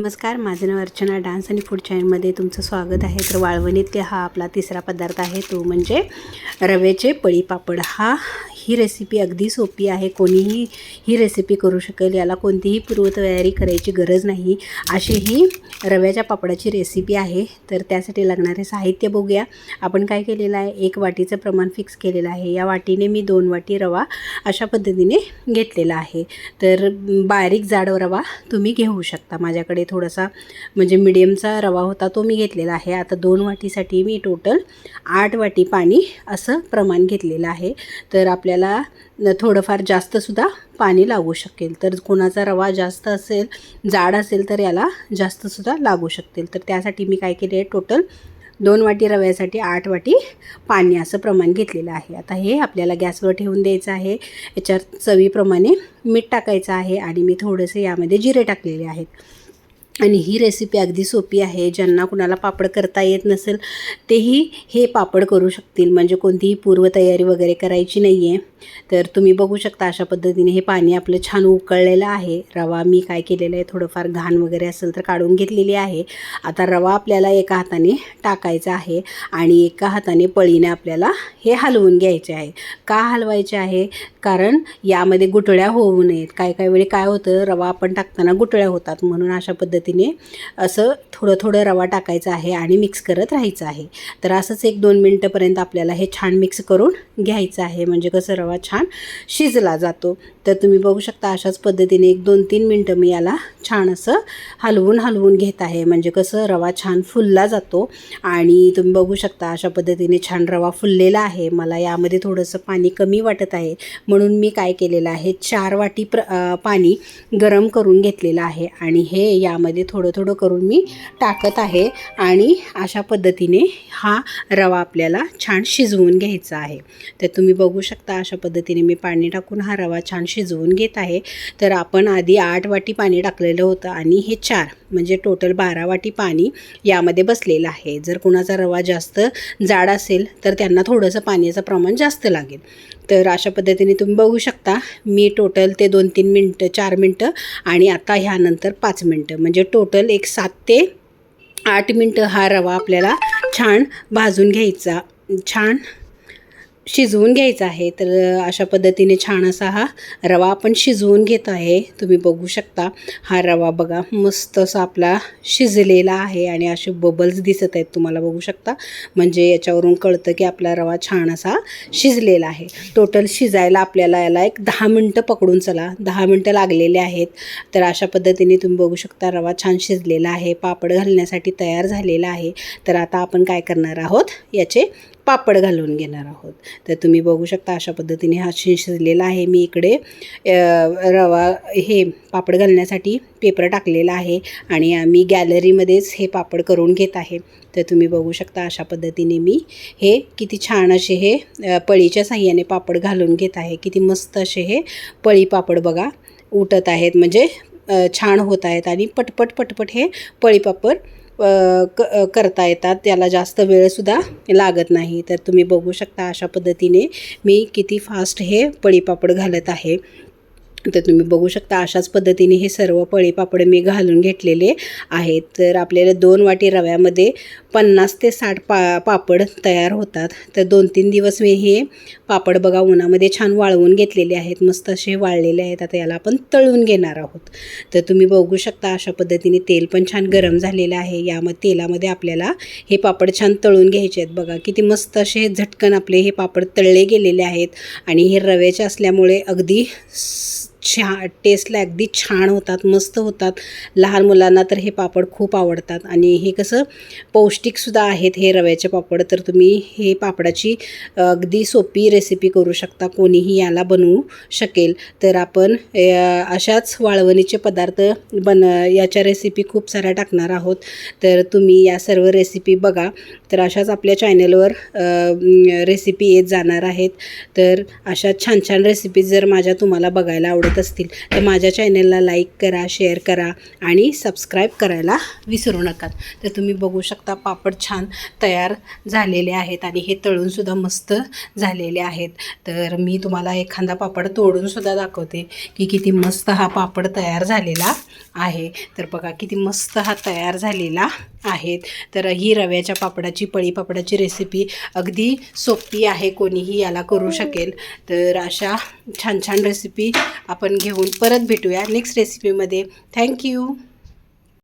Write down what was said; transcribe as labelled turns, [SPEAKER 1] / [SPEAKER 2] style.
[SPEAKER 1] नमस्कार, माझं नाव अर्चना. डान्स आणि फूड चॅनलमध्ये तुमचं स्वागत आहे. तर वाळवणीत हा आपला तिसरा पदार्थ आहे, तो म्हणजे रव्याचे पळीपापड. ही रेसिपी अगदी सोपी आहे. कोणीही ही रेसिपी करू शकेल. याला कोणतीही पूर्वतयारी करायची गरज नाही. अशी ही रव्याच्या पापडाची रेसिपी आहे. तर त्यासाठी लागणारे साहित्य बघूया. आपण काय केलेलं आहे, 1 वाटीचं प्रमाण फिक्स केलेलं आहे. या वाटीने मी 2 वाटी रवा अशा पद्धतीने घेतलेला आहे. तर बारीक जाड रवा तुम्ही घेऊ शकता. माझ्याकडे थोडासा म्हणजे मीडियमचा रवा होता, तो मी घेतलेला आहे. आता 2 वाटीसाठी मी टोटल 8 वाटी पाणी असं प्रमाण घेतलेलं आहे. तर आपल्याला थोडंफार जास्तसुद्धा पाणी लागू शकेल. तर कोणाचा रवा जास्त असेल, जाड असेल, तर याला जास्तसुद्धा लागू शकतील. तर त्यासाठी मी काय केले आहे, टोटल 2 वाटी रव्यासाठी 8 वाटी पाणी असं प्रमाण घेतलेलं आहे. आता हे आपल्याला गॅसवर ठेवून द्यायचं आहे. याच्यात चवीप्रमाणे मीठ टाकायचं आहे आणि मी थोडेसे यामध्ये जिरे टाकलेले आहेत. आणि ही रेसिपी अगदी सोपी आहे. ज्यांना कुणाला पापड करता येत नसेल तेही हे पापड करू शकतील. म्हणजे कोणतीही पूर्वतयारी वगैरे करायची नाही आहे. तर तुम्ही बघू शकता अशा पद्धतीने हे पाणी आपलं छान उकळलेलं आहे. रवा मी काय केलेलं आहे, थोडंफार घाण वगैरे असेल तर काढून घेतलेली आहे. आता रवा आपल्याला एका हाताने टाकायचा आहे आणि एका हाताने पळीने आपल्याला हे हलवून घ्यायचे आहे. का हलवायचे आहे? कारण यामध्ये गुठळ्या होऊ नयेत. काही वेळी काय होतं, रवा आपण टाकताना गुठळ्या होतात. म्हणून अशा पद्धतीने असं थोडं थोडं रवा टाकायचा आहे आणि मिक्स करत राहायचं आहे. तर असंच 1-2 मिनटंपर्यंत आपल्याला हे छान मिक्स करून घ्यायचं आहे. म्हणजे कसं रवा छान शिजला जातो. तर तुम्ही बघू शकता अशाच पद्धतीने 1-2-3 मिनटं मी याला छान असं हलवून घेत आहे. म्हणजे कसं रवा छान फुलला जातो. आणि तुम्ही बघू शकता अशा पद्धतीने छान रवा फुललेला आहे. मला यामध्ये थोडंसं पाणी कमी वाटत आहे, म्हणून मी काय केलेलं आहे, 4 वाटी पाणी गरम करून घेतलेलं आहे आणि हे यामध्ये थोडं थोडं करून मी टाकत आहे. आणि अशा पद्धतीने हा रवा आपल्याला छान शिजवून घ्यायचा आहे. तर तुम्ही बघू शकता अशा पद्धतीने मी पाणी टाकून हा रवा छान शिजवून घेत आहे. तर आपण आधी 8 वाटी पाणी टाकलेलं होतं आणि हे 4 म्हणजे टोटल 12 वाटी पाणी यामध्ये बसलेलं आहे. जर कोणाचा रवा जास्त जाड असेल तर त्यांना थोडंसं पाण्याचं प्रमाण जास्त लागेल. तर अशा पद्धतीने तुम्ही बघू शकता मी टोटल ते 2-3 मिनटं, 4 मिनटं आणि आता ह्यानंतर 5 मिनटं, म्हणजे टोटल एक 7 ते 8 मिनटं हा रवा आपल्याला छान भाजून घ्यायचा, छान शिजवून घ्यायचा आहे. तर अशा पद्धतीने छान असा हा रवा आपण शिजवून घेत आहे. तुम्ही बघू शकता हा रवा बघा मस्त असा आपला शिजलेला आहे आणि असे बबल्स दिसत आहेत, तुम्हाला बघू शकता. म्हणजे याच्यावरून कळतं की आपला रवा छान असा शिजलेला आहे. टोटल शिजायला आपल्याला याला एक 10 मिनटं पकडून चला, 10 मिनटं लागलेले आहेत. तर अशा पद्धतीने तुम्ही बघू शकता रवा छान शिजलेला आहे, पापड घालण्यासाठी तयार झालेला आहे. तर आता आपण काय करणार आहोत, याचे पापड घालून घेणार आहोत. तर तुम्ही बघू शकता अशा पद्धतीने हा शिजलेला आहे. मी इकडे रवा हे पापड घालण्यासाठी पेपर टाकलेला आहे आणि मी गॅलरीमध्येच हे पापड करून घेत आहे. तर तुम्ही बघू शकता अशा पद्धतीने मी हे किती छान असे हे पळीच्या साह्याने पापड घालून घेत आहे. किती मस्त असे हे पळी पापड बघा उठत आहेत, म्हणजे छान होत आहेत आणि पटपट हे पळी पापड करता येतात. त्याला जास्त वेळसुद्धा लागत नाही. तर तुम्ही बघू शकता अशा पद्धतीने मी किती फास्ट हे पळीपापड घालत आहे. तर तुम्ही बघू शकता अशाच पद्धतीने हे सर्व पळीपापड मी घालून घेतलेले आहेत. तर आपल्याला 2 वाटी रव्यामध्ये 50 ते 60 पापड तयार होतात. तर 2-3 दिवस मी हे पापड बघा उन्हामध्ये छान वाळवून घेतलेले आहेत, मस्त असे वाळलेले आहेत. आता याला आपण तळून घेणार आहोत. तर तुम्ही बघू शकता अशा पद्धतीने तेल पण छान गरम झालेलं आहे. तेलामध्ये आपल्याला हे पापड छान तळून घ्यायचे आहेत. बघा किती मस्त असे झटकन आपले हे पापड तळले गेलेले आहेत आणि हे रव्याचे असल्यामुळे अगदी टेस्टला अगदी छान होतात, मस्त होतात. लहान मुलांना तर हे पापड खूप आवडतात आणि हे कसं पौष्टिकसुद्धा आहेत हे रव्याचे पापड. तर तुम्ही हे पापडाची अगदी सोपी रेसिपी करू शकता, कोणीही याला बनवू शकेल. तर आपण अशाच वाळवणीचे पदार्थ याच्या रेसिपी खूप साऱ्या टाकणार आहोत. तर तुम्ही या सर्व रेसिपी बघा. तर अशाच आपल्या चॅनलवर रेसिपी येत जाणार आहेत. तर अशा छान छान रेसिपीज जर माझ्या तुम्हाला बघायला आवडत आवडत असतील तर माझ्या चॅनलला लाईक करा, शेअर करा आणि सबस्क्राईब करायला विसरू नका. तर तुम्ही बघू शकता पापड छान तयार झालेले आहेत आणि हे तळूनसुद्धा मस्त झालेले आहेत. तर मी तुम्हाला एखादा पापड तोडूनसुद्धा दाखवते की किती मस्त हा पापड तयार झालेला आहे. तर बघा किती मस्त हा तयार झालेला आहे. तर ही रव्याच्या पापडाची, पळी पापडाची रेसिपी अगदी सोपी आहे, कोणीही याला करू शकेल. तर अशा छान छान रेसिपी आपण घेऊन परत भेटूया नेक्स्ट रेसिपीमध्ये. थँक्यू.